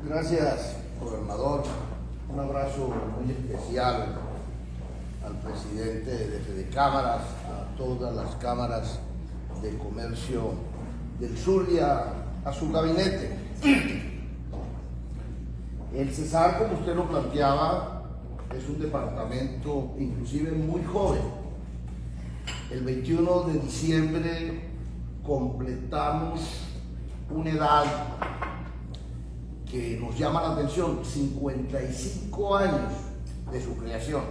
Gracias, gobernador. Un abrazo muy especial al presidente de Fedecámaras, a todas las cámaras de comercio del Zulia, a su gabinete. El Cesar, como usted lo planteaba, es un departamento inclusive muy joven. El 21 de diciembre completamos una edad que nos llama la atención, 55 años de su creación.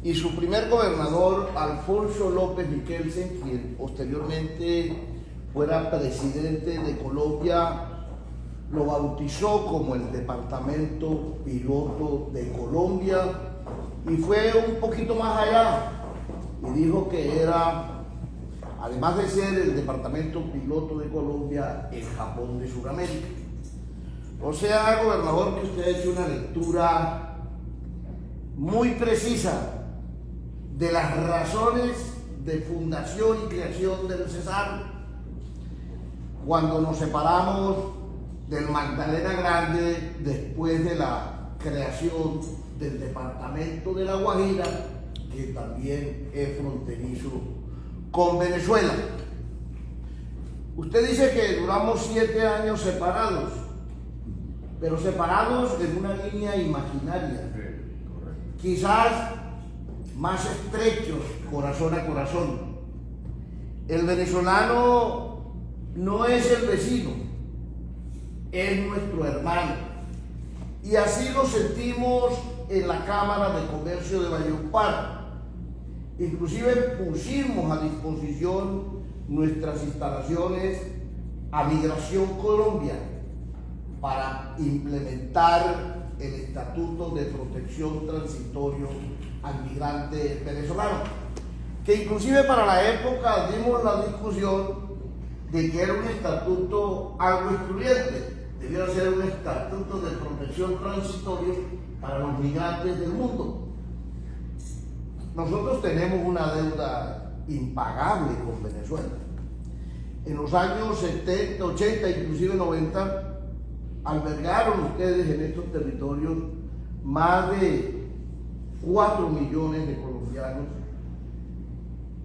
Y su primer gobernador, Alfonso López Miquelsen, quien posteriormente fuera presidente de Colombia, lo bautizó como el departamento piloto de Colombia y fue un poquito más allá y dijo que era, además de ser el departamento piloto de Colombia, el Japón de Sudamérica. O sea, gobernador, que usted ha hecho una lectura muy precisa de las razones de fundación y creación del Cesar. Cuando nos separamos del Magdalena Grande después de la creación del departamento de La Guajira, que también es fronterizo con Venezuela. Usted dice que duramos 7 años separados, pero separados en una línea imaginaria, quizás más estrechos, corazón a corazón. El venezolano no es el vecino, es nuestro hermano. Y así lo sentimos en la Cámara de Comercio de Valledupar. Inclusive pusimos a disposición nuestras instalaciones a Migración Colombia para implementar el Estatuto de Protección Transitorio al Migrante Venezolano, que inclusive para la época dimos la discusión de que era un estatuto algo excluyente, debiera ser un estatuto de protección transitorio para los migrantes del mundo. Nosotros tenemos una deuda impagable con Venezuela. En los años 70, 80, inclusive 90, albergaron ustedes en estos territorios más de 4 millones de colombianos,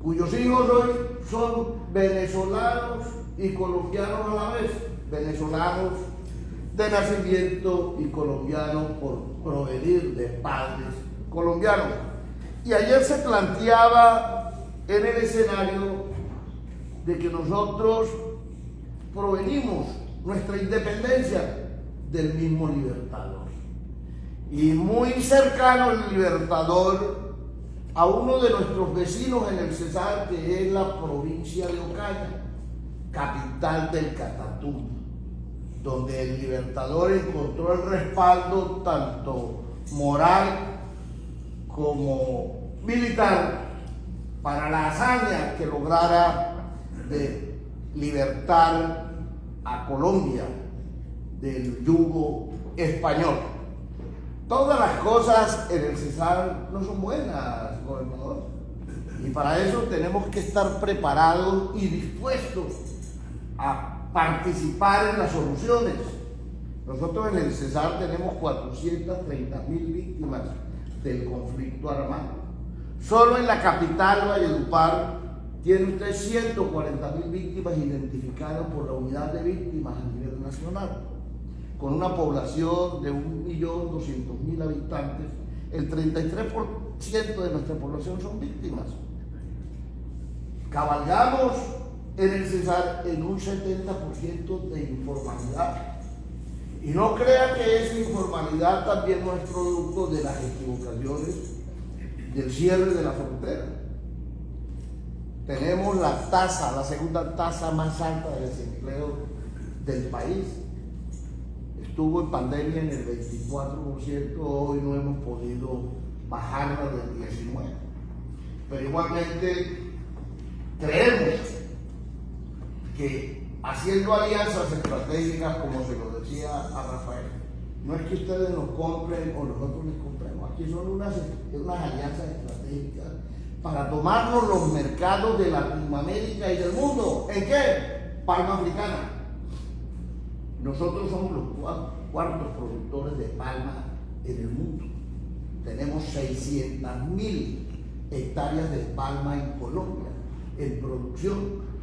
cuyos hijos hoy son venezolanos y colombianos a la vez, venezolanos de nacimiento y colombianos por provenir de padres colombianos. Y ayer se planteaba en el escenario de que nosotros provenimos nuestra independencia del mismo Libertador. Y muy cercano el Libertador a uno de nuestros vecinos en el Cesar, que es la provincia de Ocaña, capital del Catatumbo, donde el Libertador encontró el respaldo tanto moral como militar para la hazaña que lograra de libertar a Colombia del yugo español. Todas las cosas en el Cesar no son buenas, gobernador, y para eso tenemos que estar preparados y dispuestos a participar en las soluciones. Nosotros en el Cesar tenemos 430.000 víctimas del conflicto armado. Solo en la capital, Valledupar, tiene usted 140.000 víctimas identificadas por la unidad de víctimas a nivel nacional. Con una población de 1.200.000 habitantes, el 33% de nuestra población son víctimas. Cabalgamos en el Cesar en un 70% de informalidad. Y no crea que esa informalidad también no es producto de las equivocaciones del cierre de la frontera. Tenemos la segunda tasa más alta de desempleo del país. Estuvo en pandemia en el 24%, hoy no hemos podido bajarla del 19%. Pero igualmente creemos que haciendo alianzas estratégicas, como se lo decía a Rafael, no es que ustedes nos compren o nosotros les compremos, aquí son unas alianzas estratégicas para tomarnos los mercados de Latinoamérica y del mundo. ¿En qué? Palma africana. Nosotros somos los cuartos productores de palma en el mundo. Tenemos 600.000 hectáreas de palma en Colombia, en producción.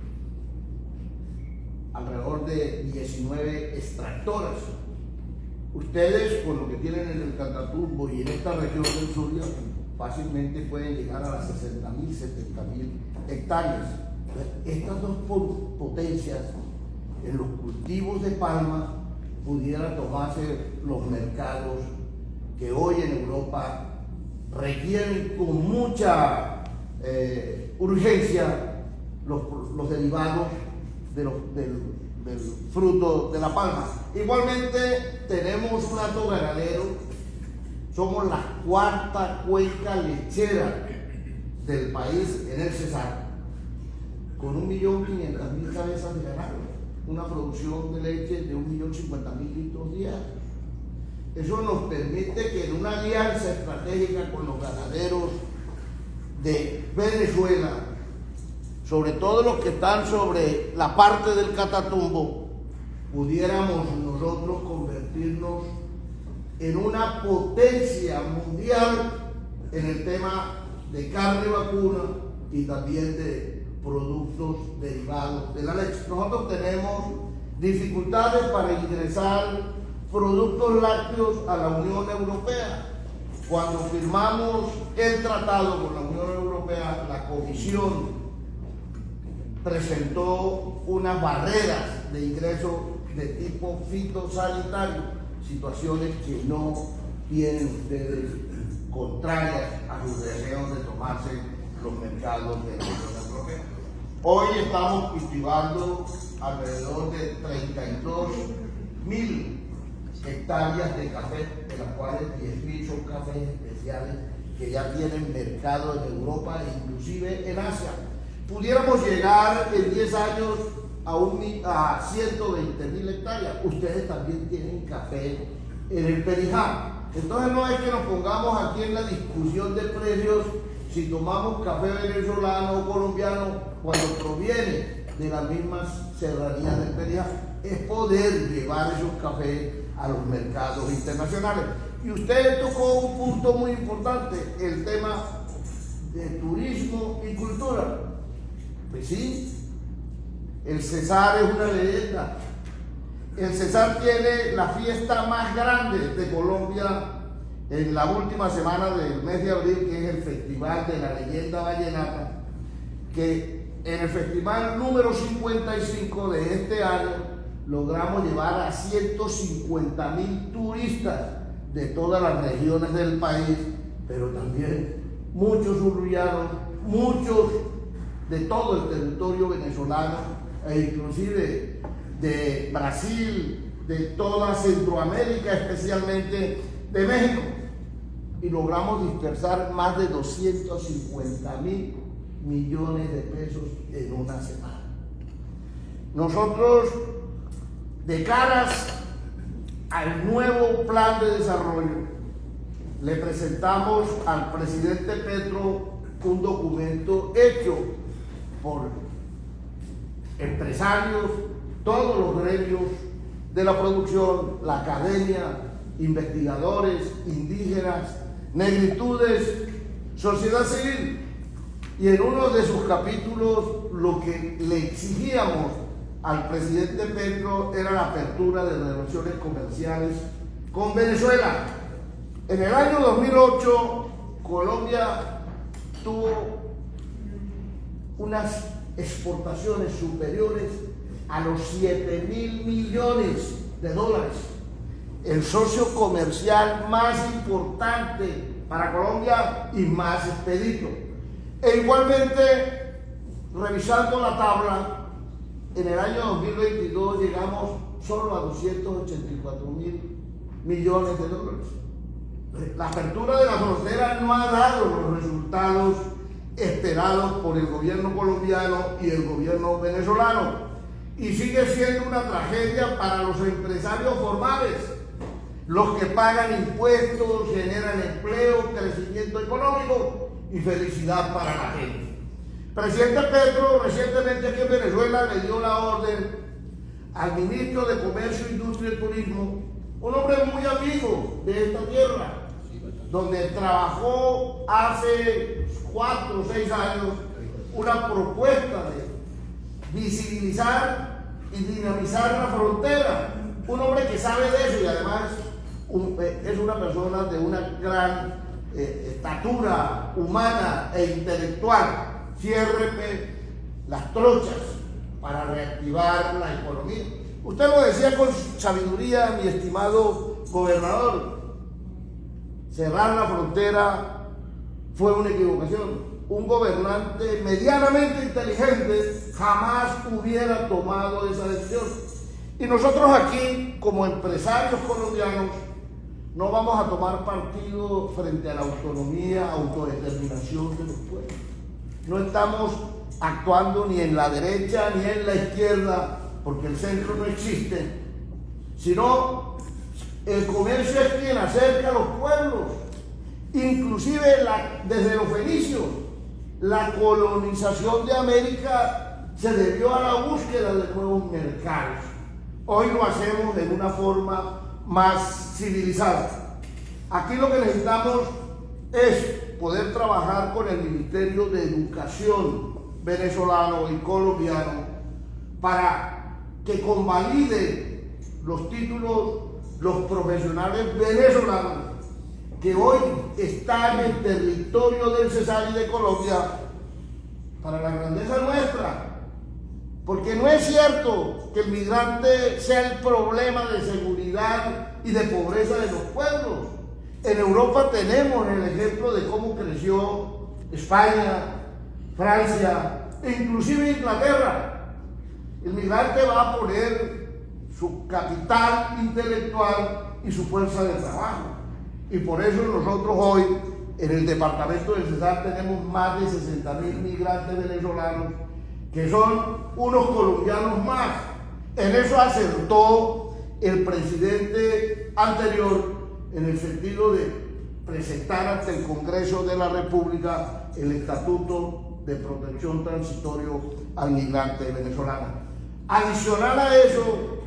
Alrededor de 19 extractoras. Ustedes, con lo que tienen en el Catatumbo y en esta región del Zulia, fácilmente pueden llegar a las 60.000, 70.000 hectáreas. Estas dos potencias en los cultivos de palma pudieran tomarse los mercados que hoy en Europa requieren con mucha urgencia los derivados del fruto de la palma. Igualmente tenemos un alto ganadero, somos la cuarta cuenca lechera del país en el Cesar, con 1.500.000 cabezas de ganado, una producción de leche de 1.050.000 litros diarios. Eso nos permite que en una alianza estratégica con los ganaderos de Venezuela, sobre todo los que están sobre la parte del Catatumbo, pudiéramos nosotros convertirnos en una potencia mundial en el tema de carne vacuna y también de productos derivados de la leche. Nosotros tenemos dificultades para ingresar productos lácteos a la Unión Europea. Cuando firmamos el tratado con la Unión Europea, la Comisión presentó unas barreras de ingreso de tipo fitosanitario, situaciones que no tienen ustedes contrarias a sus deseos de tomarse los mercados de la Unión Europea. Hoy estamos cultivando alrededor de 32.000 hectáreas de café, de las cuales 10.000 son cafés especiales que ya tienen mercado en Europa e inclusive en Asia. Pudiéramos llegar en 10 años a 120.000 hectáreas. Ustedes también tienen café en el Perijá. Entonces no es que nos pongamos aquí en la discusión de precios si tomamos café venezolano o colombiano cuando proviene de las mismas serranías del Perijá. Es poder llevar esos cafés a los mercados internacionales. Y usted tocó un punto muy importante, el tema de turismo y cultura. Pues sí, el Cesar es una leyenda. El Cesar tiene la fiesta más grande de Colombia en la última semana del mes de abril, que es el Festival de la Leyenda Vallenata, que en el festival número 55 de este año logramos llevar a 150.000 turistas de todas las regiones del país, pero también muchos zulianos, muchos de todo el territorio venezolano e inclusive de Brasil, de toda Centroamérica, especialmente de México, y logramos dispersar más de 250.000 millones de pesos en una semana. Nosotros, de caras al nuevo plan de desarrollo, le presentamos al presidente Petro un documento hecho por empresarios, todos los gremios de la producción, la academia, investigadores, indígenas, negritudes, sociedad civil. Y en uno de sus capítulos lo que le exigíamos al presidente Petro era la apertura de relaciones comerciales con Venezuela. En el año 2008, Colombia tuvo unas exportaciones superiores a los 7.000 millones de dólares. El socio comercial más importante para Colombia y más expedito. E igualmente, revisando la tabla, en el año 2022 llegamos solo a 284.000 millones de dólares. La apertura de la frontera no ha dado los resultados esperados por el gobierno colombiano y el gobierno venezolano, y sigue siendo una tragedia para los empresarios formales, los que pagan impuestos, generan empleo, crecimiento económico y felicidad para la gente. Presidente Petro recientemente aquí en Venezuela le dio la orden al ministro de Comercio, Industria y Turismo, un hombre muy amigo de esta tierra, donde trabajó hace 4 o 6 años una propuesta de visibilizar y dinamizar la frontera. Un hombre que sabe de eso y además es una persona de una gran estatura humana e intelectual. Ciérreme las trochas para reactivar la economía. Usted lo decía con sabiduría, mi estimado gobernador. Cerrar la frontera fue una equivocación. Un gobernante medianamente inteligente jamás hubiera tomado esa decisión. Y nosotros aquí, como empresarios colombianos, no vamos a tomar partido frente a la autonomía, autodeterminación de los pueblos. No estamos actuando ni en la derecha ni en la izquierda, porque el centro no existe, sino el comercio es quien acerca a los pueblos. Inclusive desde los fenicios, la colonización de América se debió a la búsqueda de nuevos mercados. Hoy lo hacemos de una forma más civilizada. Aquí lo que necesitamos es poder trabajar con el Ministerio de Educación venezolano y colombiano para que convalide los títulos los profesionales venezolanos que hoy están en el territorio del Cesar y de Colombia para la grandeza nuestra. Porque no es cierto que el migrante sea el problema de seguridad y de pobreza de los pueblos. En Europa tenemos el ejemplo de cómo creció España, Francia e inclusive Inglaterra. El migrante va a poner su capital intelectual y su fuerza de trabajo. Y por eso nosotros hoy en el departamento del Cesar tenemos más de 60.000 migrantes venezolanos que son unos colombianos más. En eso acertó el presidente anterior en el sentido de presentar ante el Congreso de la República el Estatuto de Protección Transitorio al Migrante Venezolano. Adicional a eso,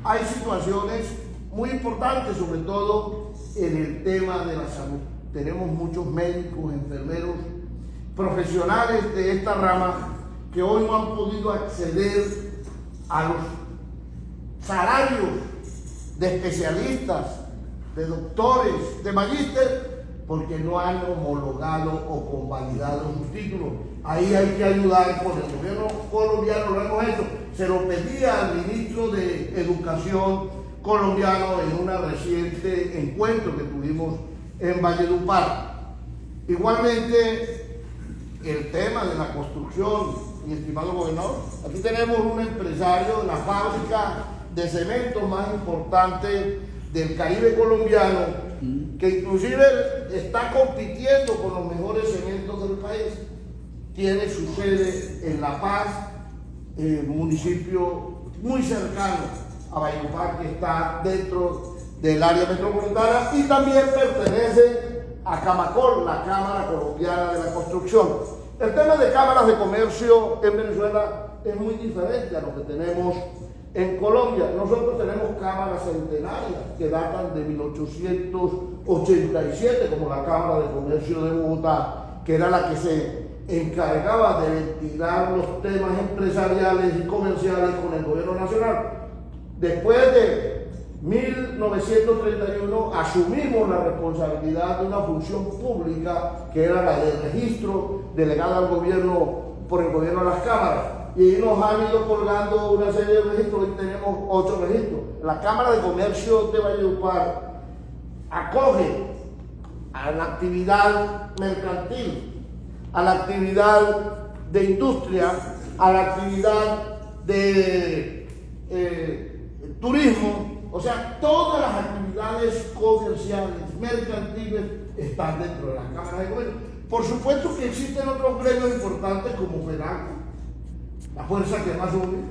hay situaciones muy importantes, sobre todo en el tema de la salud. Tenemos muchos médicos, enfermeros, profesionales de esta rama que hoy no han podido acceder a los salarios de especialistas, de doctores, de magíster, porque no han homologado o convalidado sus títulos. Ahí hay que ayudar con el gobierno colombiano, lo hemos hecho. Se lo pedía al ministro de Educación colombiano en un reciente encuentro que tuvimos en Valledupar. Igualmente, el tema de la construcción, mi estimado gobernador, aquí tenemos un empresario de la fábrica de cemento más importante del Caribe colombiano, que inclusive está compitiendo con los mejores cementos del país. Tiene su sede en La Paz, municipio muy cercano a Valledupar, que está dentro del área metropolitana, y también pertenece a Camacol, la Cámara Colombiana de la Construcción. El tema de cámaras de comercio en Venezuela es muy diferente a lo que tenemos en Colombia. Nosotros tenemos cámaras centenarias que datan de 1887, como la Cámara de Comercio de Bogotá, que era la que se encargaba de ventilar los temas empresariales y comerciales con el gobierno nacional. Después de 1931 asumimos la responsabilidad de una función pública que era la de registro delegada al gobierno por el gobierno de las cámaras, y nos han ido colgando una serie de registros. Hoy tenemos 8 registros. La Cámara de Comercio de Valledupar acoge a la actividad mercantil, a la actividad de industria, a la actividad de turismo. O sea, todas las actividades comerciales, mercantiles, están dentro de la Cámara de Comercio. Por supuesto que existen otros gremios importantes como FENALCO, la fuerza que más une.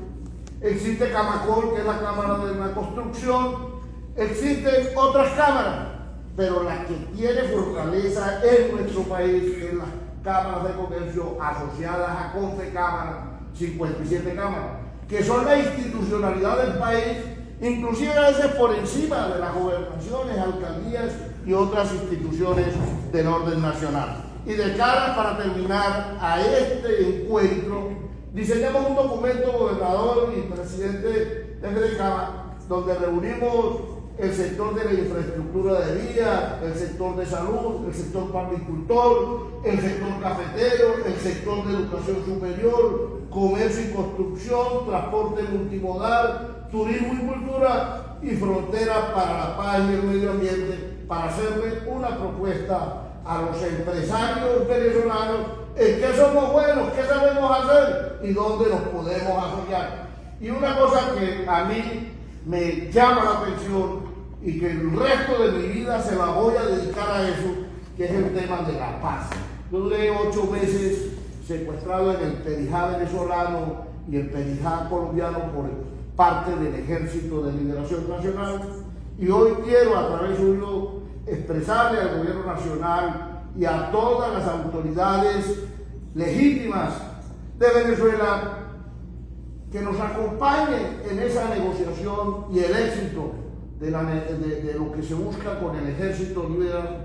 Existe Camacol, que es la Cámara de la Construcción. Existen otras cámaras, pero la que tiene fortaleza en nuestro país es las cámaras de comercio asociadas a CONFECámara, 57 cámaras, que son la institucionalidad del país, inclusive a veces por encima de las gobernaciones, alcaldías y otras instituciones del orden nacional. Y de cara, para terminar, a este encuentro, diseñamos un documento, gobernador y presidente de FEDECAMA, donde reunimos el sector de la infraestructura de vía, el sector de salud, el sector palmicultor, el sector cafetero, el sector de educación superior, comercio y construcción, transporte multimodal, turismo y cultura, y frontera para la paz y el medio ambiente, para hacerle una propuesta a los empresarios venezolanos en qué somos buenos, qué sabemos hacer y dónde nos podemos apoyar. Y una cosa que a mí me llama la atención y que el resto de mi vida se la voy a dedicar a eso, que es el tema de la paz. Yo duré 8 meses secuestrado en el Perijá venezolano y el Perijá colombiano por parte del Ejército de Liberación Nacional, y hoy quiero a través suyo expresarle al gobierno nacional y a todas las autoridades legítimas de Venezuela que nos acompañen en esa negociación y el éxito de lo que se busca con el Ejército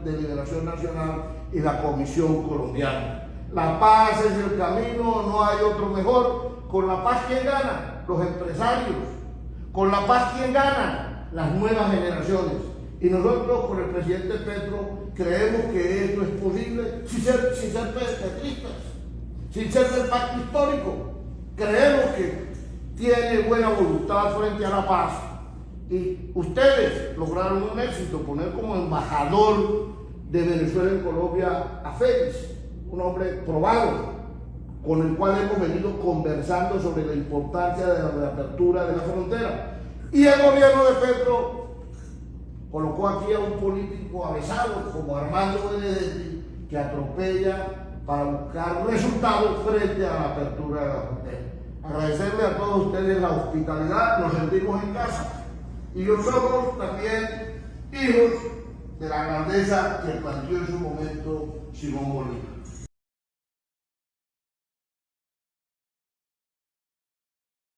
de Liberación Nacional y la Comisión Colombiana. La paz es el camino, no hay otro mejor. Con la paz, ¿quién gana? Los empresarios. Con la paz, ¿quién gana? Las nuevas generaciones. Y nosotros, con el presidente Petro, creemos que esto es posible sin ser petristas, sin ser del pacto histórico. Creemos que tiene buena voluntad frente a la paz. Y ustedes lograron un éxito, poner como embajador de Venezuela en Colombia a Félix, un hombre probado, con el cual hemos venido conversando sobre la importancia de la reapertura de la frontera. Y el gobierno de Petro colocó aquí a un político avesado como Armando Benedetti, que atropella para buscar resultados frente a la apertura de la frontera. Agradecerle a todos ustedes la hospitalidad, nos sentimos en casa. Y yo somos también hijos de la grandeza que planteó en su momento Simón Bolívar.